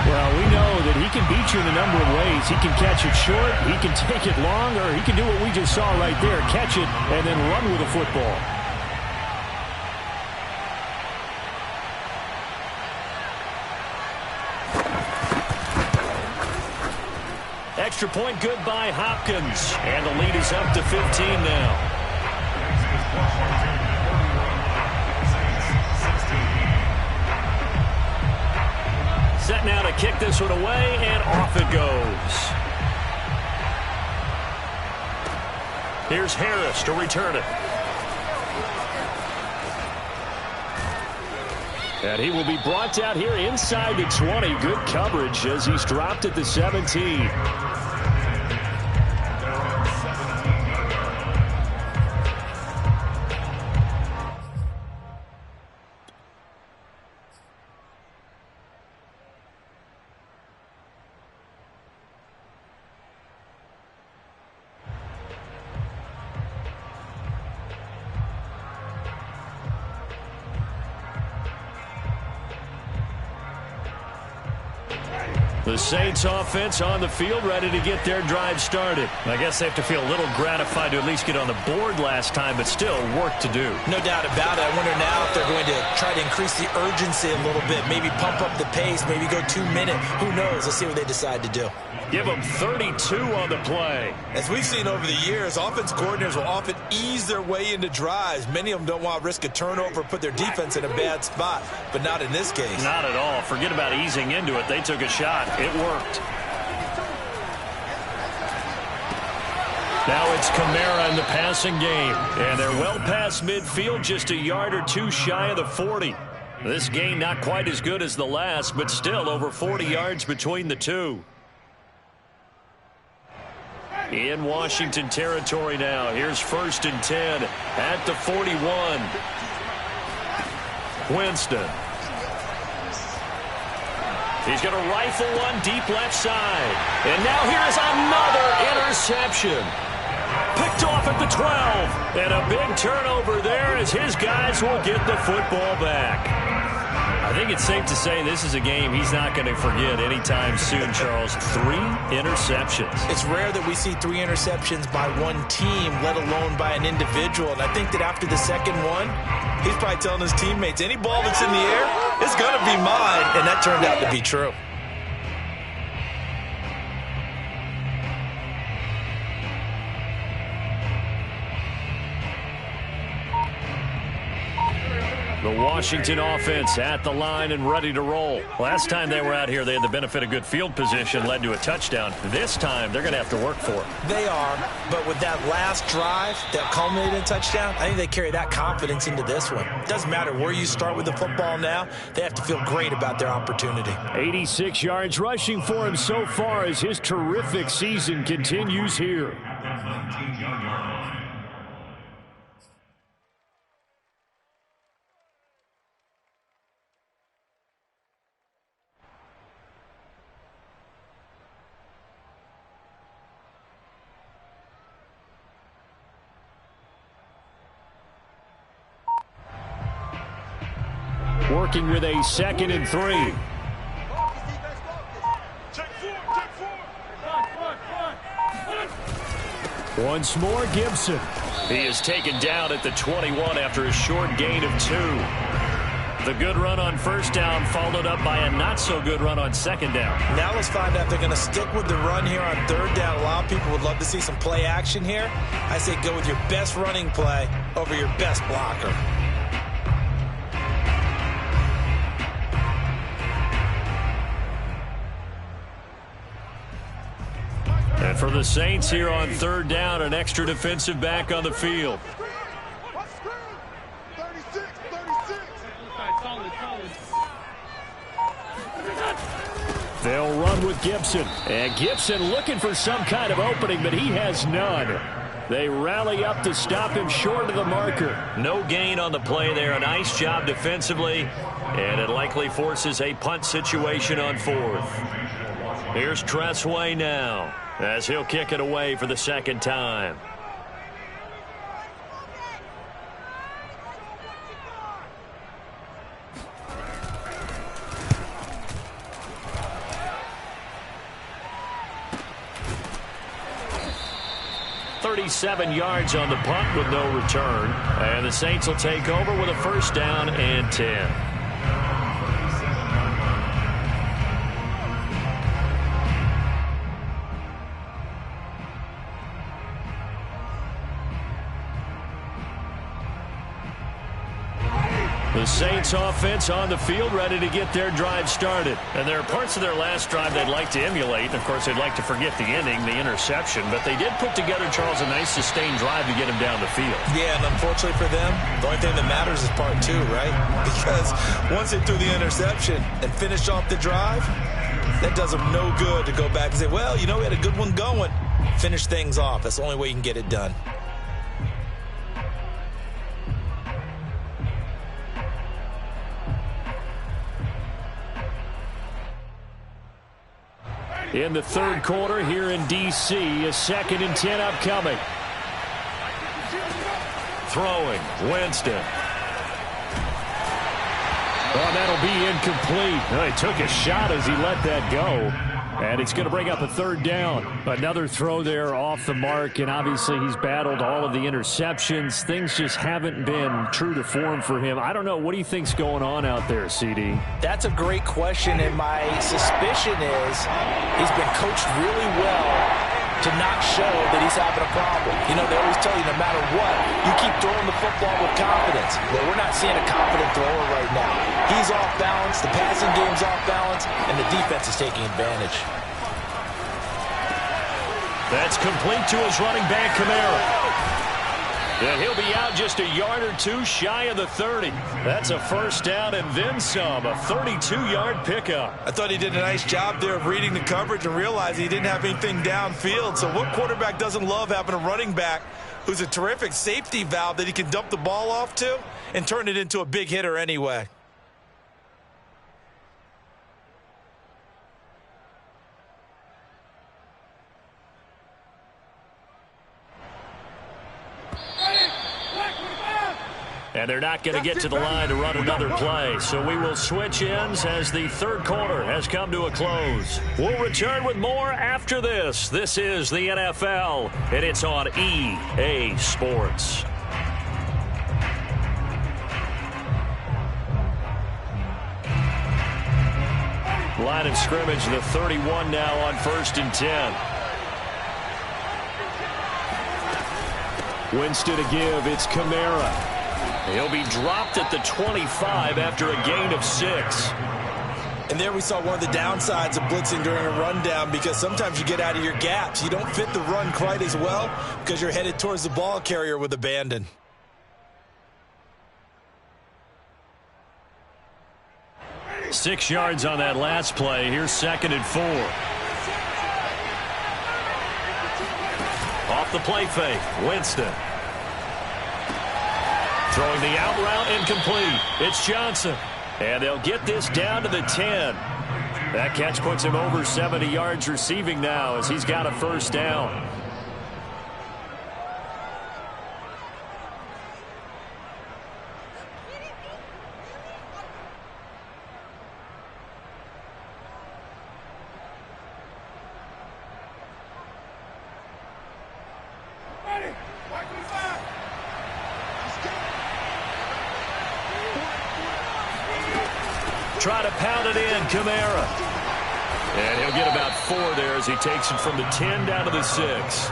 E: Well, we know that he can beat you in a number of ways. He can catch it short, he can take it long, or he can do what we just saw right there, catch it and then run with the football.
A: Extra point good by Hopkins. And the lead is up to 15 now. Set now to kick this one away, and off it goes. Here's Harris to return it.
E: And he will be brought out here inside the 20. Good coverage as he's dropped at the 17.
A: The Saints offense on the field, ready to get their drive started. I guess they have to feel a little gratified to at least get on the board last time, but still work to do.
B: No doubt about it. I wonder now if they're going to try to increase the urgency a little bit, maybe pump up the pace, maybe go 2 minute. Who knows? Let's see what they decide to do.
A: Give them 32 on the play.
B: As we've seen over the years, offense coordinators will often ease their way into drives. Many of them don't want to risk a turnover, put their defense in a bad spot, but not in this case.
A: Not at all. Forget about easing into it. They took a shot. It worked. Now it's Kamara in the passing game, and they're well past midfield, just a yard or two shy of the 40. This game not quite as good as the last, but still over 40 yards between the two. In Washington territory now. Here's 1st and 10 at the 41. Winston. He's going to rifle one deep left side. And now here's another interception. Picked off at the 12. And a big turnover there as his guys will get the football back. I think it's safe to say this is a game he's not going to forget anytime soon, Charles. 3 interceptions.
B: It's rare that we see 3 interceptions by one team, let alone by an individual. And I think that after the second one, he's probably telling his teammates, any ball that's in the air, it's going to be mine. And that turned out to be true.
A: The Washington offense at the line and ready to roll. Last time they were out here, they had the benefit of good field position, led to a touchdown. This time, they're going to have to work for it.
B: They are, but with that last drive that culminated in a touchdown, I think they carry that confidence into this one. It doesn't matter where you start with the football now. They have to feel great about their opportunity.
E: 86 yards rushing for him so far as his terrific season continues here. Working with a 2nd and 3. Once more, Gibson.
A: He is taken down at the 21 after a short gain of 2. The good run on 1st down followed up by a not-so-good run on 2nd down.
B: Now let's find out if they're going to stick with the run here on 3rd down. A lot of people would love to see some play action here. I say go with your best running play over your best blocker.
A: And for the Saints here on 3rd down, an extra defensive back on the field.
E: They'll run with Gibson. And Gibson looking for some kind of opening, but he has none. They rally up to stop him short of the marker.
A: No gain on the play there. A nice job defensively. And it likely forces a punt situation on 4th. Here's Tressway now, as he'll kick it away for the 2nd time. .37 yards on the punt with no return. And the Saints will take over with a 1st down and 10. The Saints offense on the field ready to get their drive started. And there are parts of their last drive they'd like to emulate. And of course, they'd like to forget the ending, the interception. But they did put together, Charles, a nice sustained drive to get him down the field.
B: Yeah, and unfortunately for them, the only thing that matters is part 2, right? Because once they threw the interception and finished off the drive, that does them no good to go back and say, well, you know, we had a good one going. Finish things off. That's the only way you can get it done.
E: In the 3rd quarter here in D.C., a 2nd and 10 upcoming.
A: Throwing, Winston.
E: Oh, that'll be incomplete. Oh, he took a shot as he let that go. And it's going to bring up a third down. Another throw there off the mark, and obviously he's battled all of the interceptions. Things just haven't been true to form for him. I don't know. What do you think's going on out there, CD?
B: That's a great question, and my suspicion is he's been coached really well to not show that he's having a problem. You know, they always tell you no matter what, you keep throwing the football with confidence. Well, we're not seeing a confident thrower right now. He's off balance, the passing game's off balance, and the defense is taking advantage.
A: That's complete to his running back, Kamara. And he'll be out just a yard or two shy of the 30. That's a first down and then some, a 32-yard pickup.
B: I thought he did a nice job there of reading the coverage and realizing he didn't have anything downfield. So what quarterback doesn't love having a running back who's a terrific safety valve that he can dump the ball off to and turn it into a big hitter anyway?
A: And they're not going to get to the line to run another play. So we will switch ends as the third quarter has come to a close. We'll return with more after this. This is the NFL, and it's on EA Sports. Line of scrimmage, the 31 now on 1st and 10. Winston to give. It's Kamara. He'll be dropped at the 25 after a gain of 6.
B: And there we saw one of the downsides of blitzing during a rundown, because sometimes you get out of your gaps. You don't fit the run quite as well because you're headed towards the ball carrier with abandon.
A: Six yards on that last play. Here's 2nd and 4. Off the play fake, Winston. Throwing the out route incomplete. It's Johnson. And they'll get this down to the 10. That catch puts him over 70 yards receiving now as he's got a first down. Try to pound it in, Kamara. And he'll get about 4 there as he takes it from the 10 down to the 6.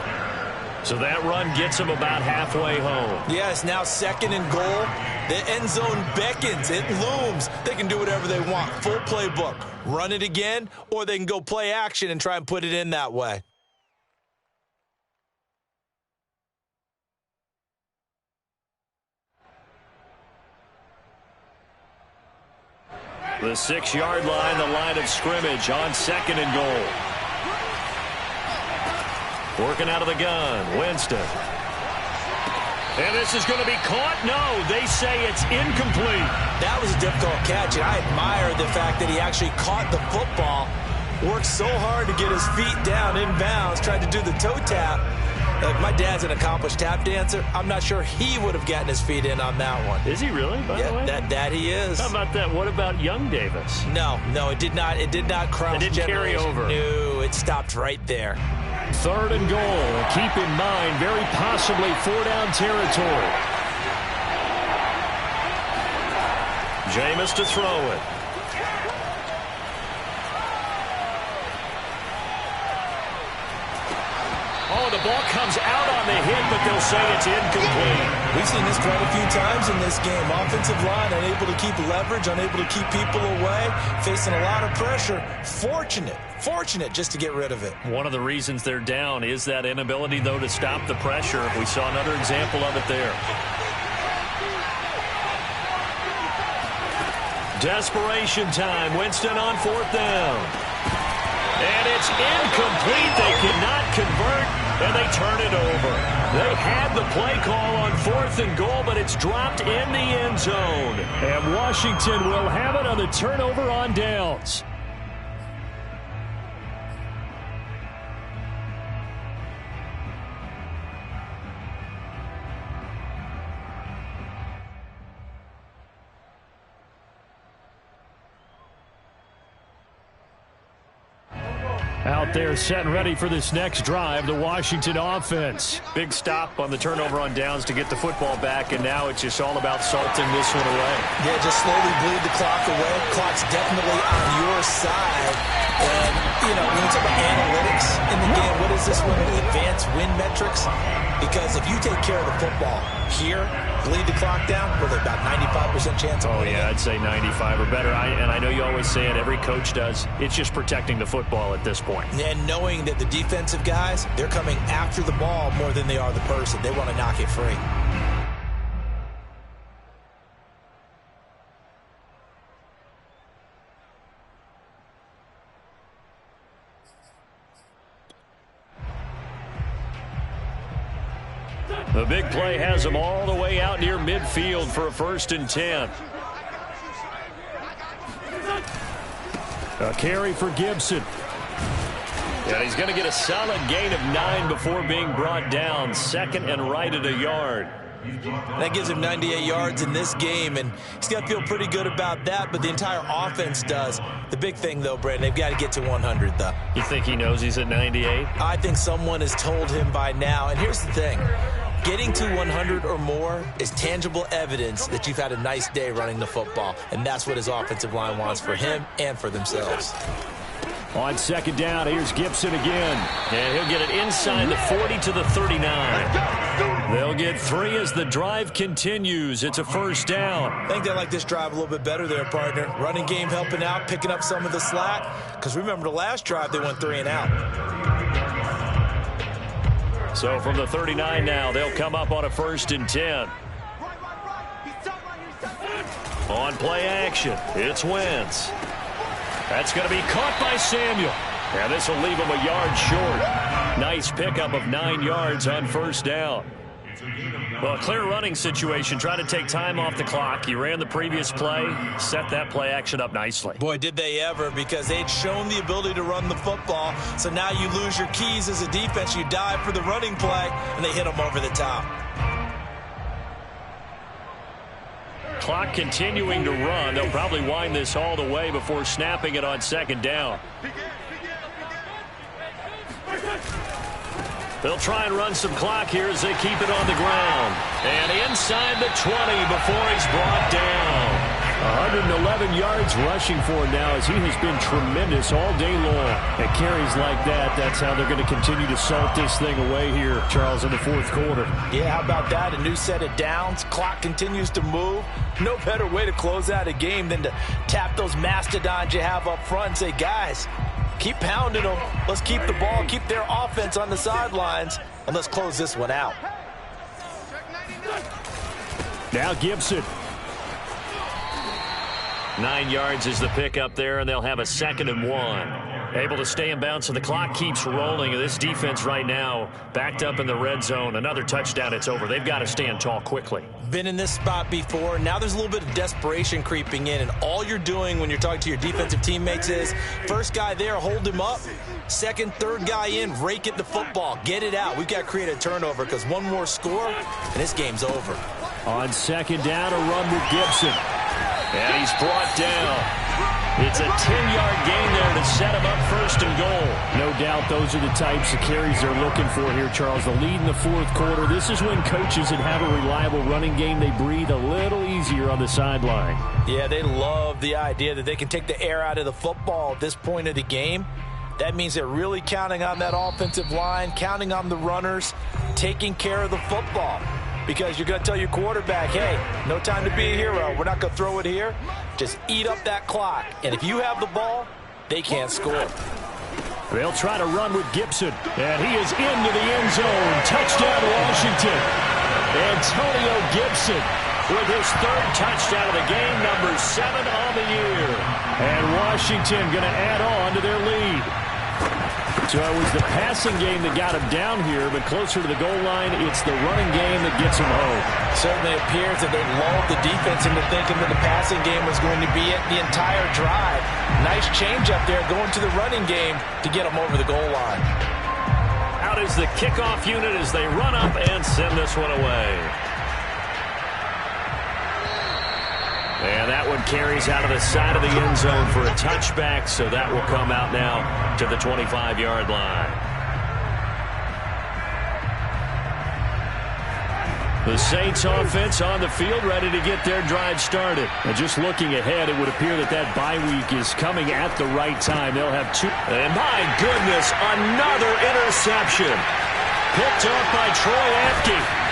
A: So that run gets him about halfway home.
B: Yes, now 2nd and goal. The end zone beckons. It looms. They can do whatever they want. Full playbook. Run it again, or they can go play action and try and put it in that way.
A: The 6-yard line, the line of scrimmage on 2nd and goal. Working out of the gun, Winston. And this is going to be caught? No, they say it's incomplete.
B: That was a difficult catch, and I admire the fact that he actually caught the football, worked so hard to get his feet down inbounds, tried to do the toe tap. My dad's an accomplished tap dancer. I'm not sure he would have gotten his feet in on that one.
A: Is he really, by the way?
B: That he is.
A: How about that? What about young Davis?
B: No, it did not. It did not cross.
A: It didn't carry over.
B: No, it stopped right there.
A: 3rd and goal. Keep in mind, very possibly 4-down territory. Jameis to throw it. Oh, the ball comes out on the hit, but they'll say it's incomplete.
B: We've seen this quite a few times in this game. Offensive line unable to keep leverage, unable to keep people away, facing a lot of pressure. Fortunate just to get rid of it.
A: One of the reasons they're down is that inability, though, to stop the pressure. We saw another example of it there. Desperation time. Winston on 4th down. And it's incomplete. They cannot convert, and they turn it over. They had the play call on 4th and goal, but it's dropped in the end zone. And Washington will have it on the turnover on downs.
E: Out there set and ready for this next drive, the Washington offense.
A: Big stop on the turnover on downs to get the football back, and now it's just all about salting this one away.
B: Yeah, just slowly bleed the clock away. Clock's definitely on your side. And, you know, when we talk about analytics in the game, what is this one? Advanced win metrics? Because if you take care of the football here, bleed the clock down, with about 95% chance of winning.
A: Oh, yeah, I'd say 95 or better. And I know you always say it, every coach does. It's just protecting the football at this point.
B: And knowing that the defensive guys, they're coming after the ball more than they are the person. They want to knock it free.
A: The big play has them all the way out near midfield for a 1st and 10.
E: A carry for Gibson.
A: Yeah, he's going to get a solid gain of 9 before being brought down. 2nd and right at a yard.
B: That gives him 98 yards in this game, and he's got to feel pretty good about that, but the entire offense does. The big thing, though, Brandon, they've got to get to 100, though.
A: You think he knows he's at 98?
B: I think someone has told him by now, and here's the thing. Getting to 100 or more is tangible evidence that you've had a nice day running the football, and that's what his offensive line wants for him and for themselves.
E: On 2nd down, here's Gibson again.
A: And he'll get it inside the 40 to the 39. They'll get 3 as the drive continues. It's a 1st down.
B: I think they like this drive a little bit better there, partner. Running game helping out, picking up some of the slack. Because remember, the last drive, they went 3 and out.
A: So from the 39 now, they'll come up on a 1st and 10. On play action, it's Wentz. That's going to be caught by Samuel. And this will leave him a yard short. Nice pickup of 9 yards on 1st down. Well, a clear running situation. Try to take time off the clock. He ran the previous play, set that play action up nicely.
B: Boy, did they ever, because they'd shown the ability to run the football. So now you lose your keys as a defense. You dive for the running play, and they hit them over the top.
A: Clock continuing to run. They'll probably wind this all the way before snapping it on 2nd down. They'll try and run some clock here as they keep it on the ground. And inside the 20 before he's brought down.
E: 111 yards rushing for him now as he has been tremendous all day long. At carries like that, that's how they're going to continue to salt this thing away here, Charles, in the 4th quarter.
B: Yeah, how about that? A new set of downs. Clock continues to move. No better way to close out a game than to tap those mastodons you have up front and say, guys, keep pounding them. Let's keep the ball, keep their offense on the sidelines, and let's close this one out.
E: Now Gibson.
A: 9 yards is the pickup there, and they'll have a 2nd and 1. Able to stay in bounds, so the clock keeps rolling. This defense right now backed up in the red zone. Another touchdown, it's over. They've got to stand tall quickly.
B: Been in this spot before. Now there's a little bit of desperation creeping in, and all you're doing when you're talking to your defensive teammates is first guy there, hold him up. 2nd, 3rd guy in, rake at the football. Get it out. We've got to create a turnover because one more score, and this game's over.
E: On 2nd down, a run with Gibson.
A: And he's brought down. It's a 10-yard gain there to set him up 1st and goal.
E: No doubt those are the types of carries they're looking for here, Charles. The lead in the 4th quarter. This is when coaches that have a reliable running game, they breathe a little easier on the sideline.
B: Yeah, they love the idea that they can take the air out of the football at this point of the game. That means they're really counting on that offensive line, counting on the runners, taking care of the football. Because you're going to tell your quarterback, hey, no time to be a hero. We're not going to throw it here. Just eat up that clock. And if you have the ball, they can't score.
E: They'll try to run with Gibson. And he is into the end zone. Touchdown, Washington.
A: Antonio Gibson with his 3rd touchdown of the game, number 7 on the year.
E: And Washington going to add on to their lead. So it was the passing game that got him down here, but closer to the goal line, it's the running game that gets him home.
B: Certainly appears that they lulled the defense into thinking that the passing game was going to be it the entire drive. Nice change up there going to the running game to get them over the goal line.
A: Out is the kickoff unit as they run up and send this one away. And that one carries out of the side of the end zone for a touchback, so that will come out now to the 25-yard line. The Saints offense on the field, ready to get their drive started. And just looking ahead, it would appear that bye week is coming at the right time. They'll have two. And my goodness, another interception. Picked up by Troy Apke.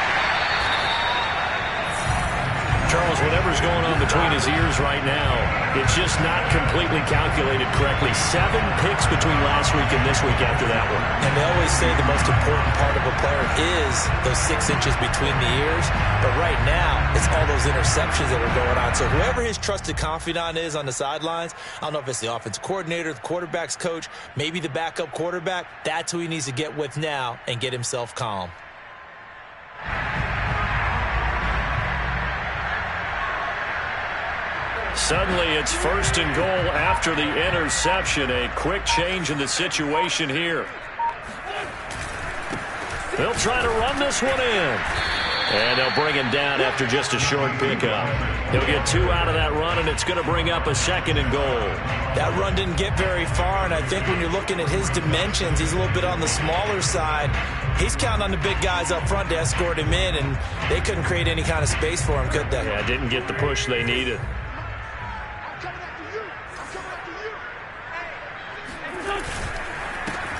A: Charles, whatever's going on between his ears right now, it's just not completely calculated correctly. 7 picks between last week and this week after that one.
B: And they always say the most important part of a player is those 6 inches between the ears. But right now, it's all those interceptions that are going on. So whoever his trusted confidant is on the sidelines, I don't know if it's the offensive coordinator, the quarterback's coach, maybe the backup quarterback, that's who he needs to get with now and get himself calm.
A: Suddenly, it's 1st and goal after the interception. A quick change in the situation here. They'll try to run this one in. And they'll bring him down after just a short pickup. He'll get 2 out of that run, and it's going to bring up a 2nd and goal.
B: That run didn't get very far, and I think when you're looking at his dimensions, he's a little bit on the smaller side. He's counting on the big guys up front to escort him in, and they couldn't create any kind of space for him, could they?
A: Yeah, didn't get the push they needed.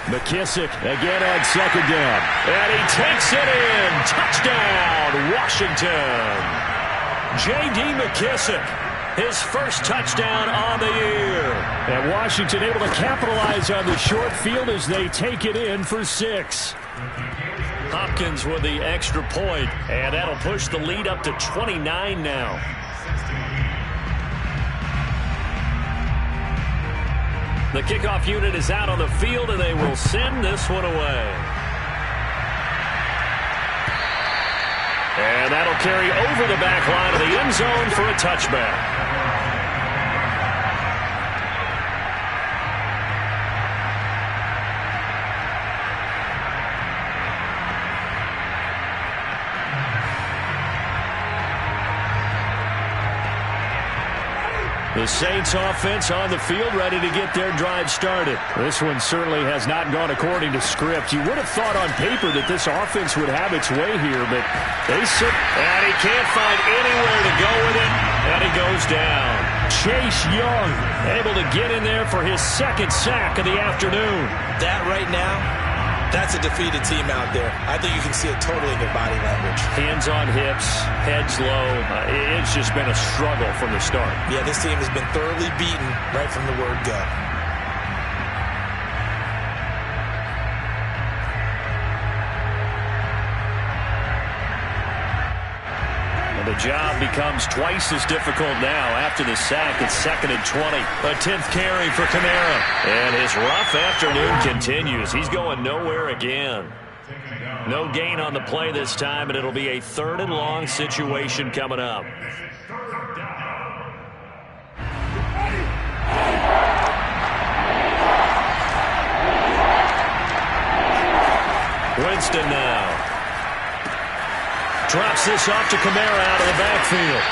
A: McKissick again on 2nd down. And he takes it in. Touchdown, Washington. J.D. McKissick, his first touchdown on the year.
E: And Washington able to capitalize on the short field as they take it in for 6.
A: Hopkins with the extra point, and that'll push the lead up to 29 now. The kickoff unit is out on the field, and they will send this one away. And that'll carry over the back line of the end zone for a touchback. The Saints offense on the field, ready to get their drive started.
E: This one certainly has not gone according to script. You would have thought on paper that this offense would have its way here, but they sit.
A: And he can't find anywhere to go with it, and he goes down.
E: Chase Young able to get in there for his 2nd sack of the afternoon.
B: That right now, that's a defeated team out there. I think you can see it totally in their body language.
A: Hands on hips, heads low. It's just been a struggle from the start.
B: Yeah, this team has been thoroughly beaten right from the word go.
A: And the job becomes twice as difficult now after the sack. It's 2nd and 20. A 10th carry for Kamara. And his rough afternoon continues. He's going nowhere again. No gain on the play this time, and it'll be a 3rd and long situation coming up. Winston now. Drops this off to Kamara out of the backfield.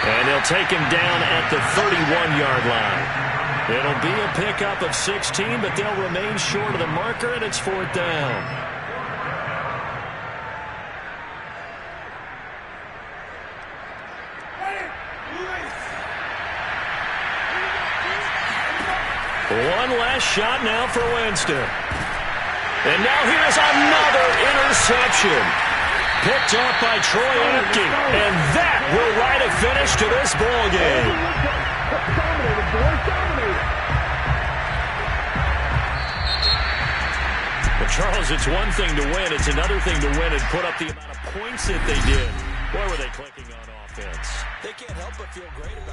A: And they'll take him down at the 31-yard line. It'll be a pickup of 16, but they'll remain short of the marker, and it's 4th down. One last shot now for Winston. And now here's another interception. Picked up by Troy Apke. And that will write a finish to this ball game. Well, Charles, it's one thing to win. It's another thing to win and put up the amount of points that they did. Boy, were they clicking on offense.
B: They can't help but feel great about it.